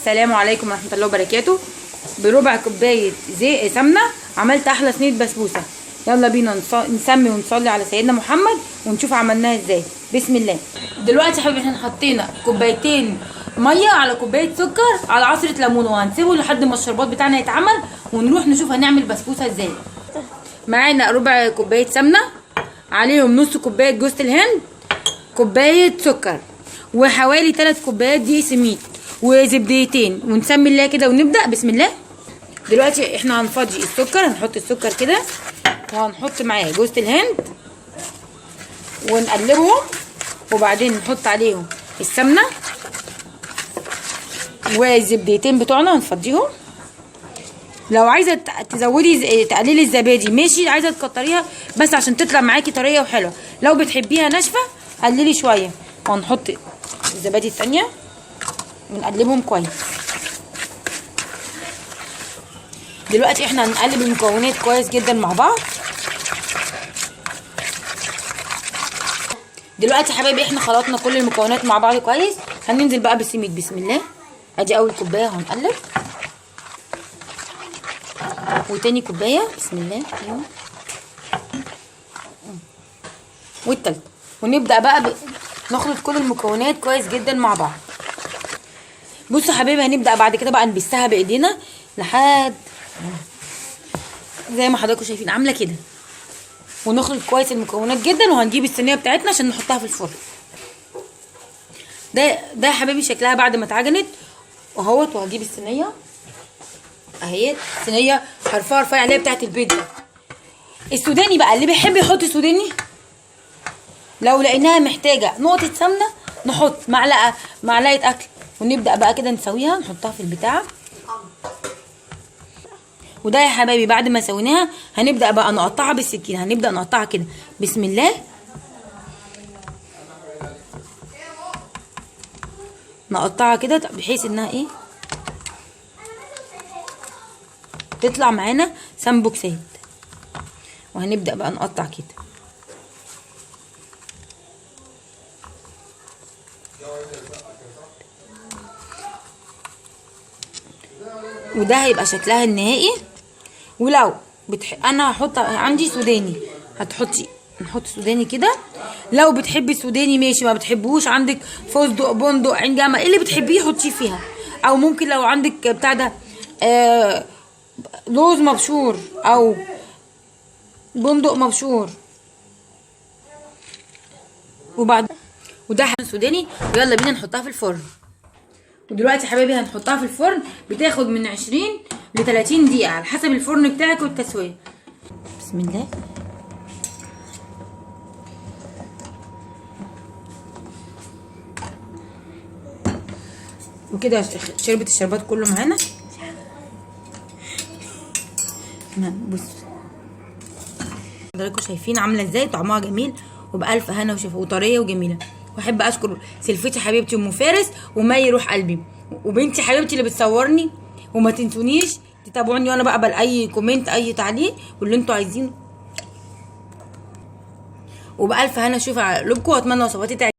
السلام عليكم ورحمه الله وبركاته. بربع كوبايه سمنه عملت احلى صينيه بسبوسه. يلا بينا نسمي ونصلي على سيدنا محمد ونشوف عملناها ازاي. بسم الله. دلوقتي يا حبيبي احنا حطينا كوبايتين ميه على كوبايه سكر على عصره ليمون، وهنسيبه لحد ما الشربات بتاعنا يتعمل ونروح نشوف هنعمل بسبوسه ازاي. معانا ربع كوبايه سمنه، عليهم نص كوبايه جوز الهند، كوبايه سكر، وحوالي 3 كوبايات دقيق سميد، وزبدتين، ونسمي الله كده ونبدا. بسم الله. دلوقتي احنا هنفضي السكر، هنحط السكر كده وهنحط معاه جوز الهند ونقلبهم، وبعدين نحط عليهم السمنه والزبدتين بتوعنا هنفضيهم. لو عايزه تزودي تقللي الزبادي ماشي، عايزه تكتريها بس عشان تطلع معاكي طريه وحلوه. لو بتحبيها ناشفه قللي شويه. وهنحط الزبادي الثانيه ونقلبهم كويس. دلوقتي احنا هنقلب المكونات كويس جدا مع بعض. دلوقتي يا حبايبي احنا خلطنا كل المكونات مع بعض كويس. هننزل بقى بالسميد. بسم الله. ادي اول كوبايه هنقلب، وتاني كوبايه. بسم الله. ايوه، والتالتة. ونبدا بقى نخلط كل المكونات كويس جدا مع بعض. بصوا يا حبايبي هنبدا بعد كده بقى نبسها بايدينا لحد زي ما حضراتكم شايفين عامله كده، ونخلط كويس المكونات جدا. وهنجيب الصينيه بتاعتنا عشان نحطها في الفرن. ده يا حبايبي شكلها بعد ما اتعجنت اهوت. وهجيب الصينيه اهي، صينيه حرفها رفيع اللي هي بتاعت البيتزا. السوداني بقى اللي بيحب يحط سوداني، لو لقيناها محتاجه نقطه سمنه نحط معلقه اكل، ونبدا بقى كده نسويها نحطها في البتاع. وده يا حبايبي بعد ما سويناها هنبدا بقى نقطعها بالسكينه. هنبدا نقطعها كده. بسم الله. نقطعها كده بحيث انها ايه تطلع معانا سمبوكسات. وهنبدا بقى نقطع كده. وده هيبقى شكلها النهائي. ولو انا هحط عندي سوداني، نحط سوداني كده. لو بتحبي السوداني ماشي، ما بتحبوش عندك فستق، بندق، عين جمل، ايه اللي بتحبيه حطيه فيها. او ممكن لو عندك بتاع ده لوز مبشور او بندق مبشور. وده سوداني. ويلا بينا نحطها في الفرن. ودلوقتي يا حبايبي هنحطها في الفرن، بتاخد من 20 ل 30 دقيقة على حسب الفرن بتاعك والتسوية. بسم الله. وكده شربت الشربات كله معانا. بص حضراتكم شايفين عامله ازاي، طعمها جميل وبألف هنا وشفا وطريه وجميله. واحب اشكر سلفتي حبيبتي ام فارس ومي روح قلبي وبنتي حبيبتي اللي بتصورني. وما تنسونيش تتابعوني وانا بقبل اي كومنت اي تعليق واللي انتوا عايزينه. وبألف هنا شوف على قلوبكم، واتمنى وصفاتي